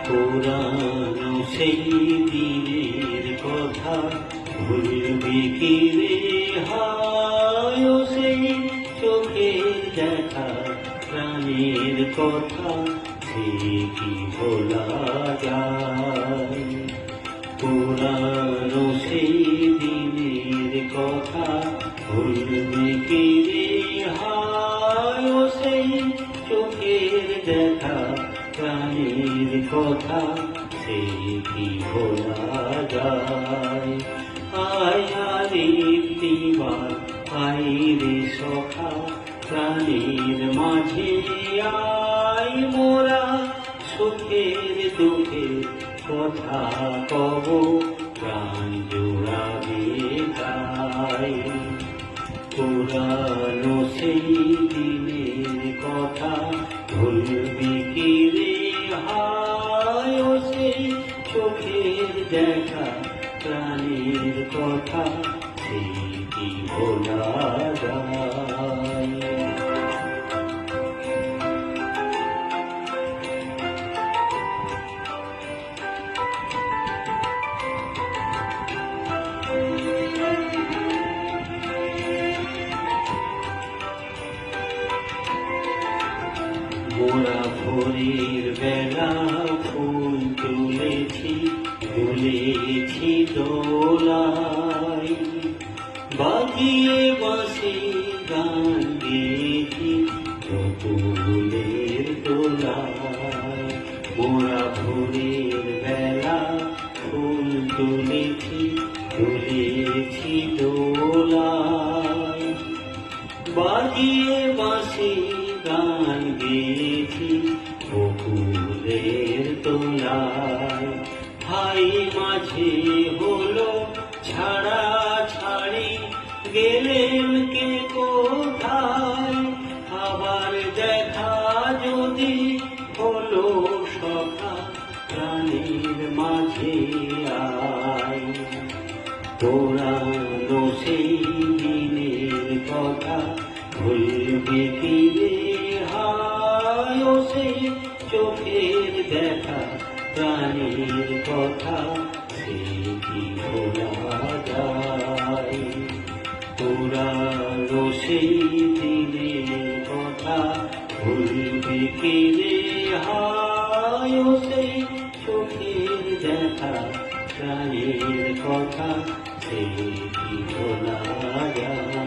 পুরানো সেই দিনের কথা ভুলবি কি রে হায়, ও সেই চোখের দেখা প্রাণের কথা সে কি ভোলা যায়। পুরানো সেই দিনের কথা ভুলবি কি রে হায়, ও সেই চোখের দেখা প্রাণের কথা সে কি ভোলা যায়। আয় আরেকটিবার আয় রে সখা প্রাণের মাঝে আয়, মোরা সুখের দুঃখের কথা কব প্রাণ জোড়াবে গাই। পুরানো সেই দিনের কথা ভুলবি কি রে হায়, ও সেই চোখের দেখা প্রাণের কথা সে কি ভোলা যায়। মোরা ভোরের বেলা ফুল তুলেছি তুলেছি দোলায়, বাজিয়ে বাঁশি গান গেয়েছি ফুলের দোলায়। মোরা ভোরের বেলা ফুল তুলেছি তুলেছি দোলায়, বাজিয়ে বাঁশি গান গেয়েছি ফুলের তোলায়। ভাই মাঝে হলো ছাড়া ছাড়ি গেলেন কে কোথায়, আবার দেখা যদি হলো সখা প্রাণের মাঝে আয়। পুরানো সেই দিনের কথা ভুলবি কি রে হায়, ও সেই চোখের দেখা প্রাণের কথা সে কি ভোলা যায়। পুরানো সেই দিনের কথা ভুলবি কি রে হায়, ও সেই চোখের দেখা প্রাণের কথা সে কি ভোলা যায়।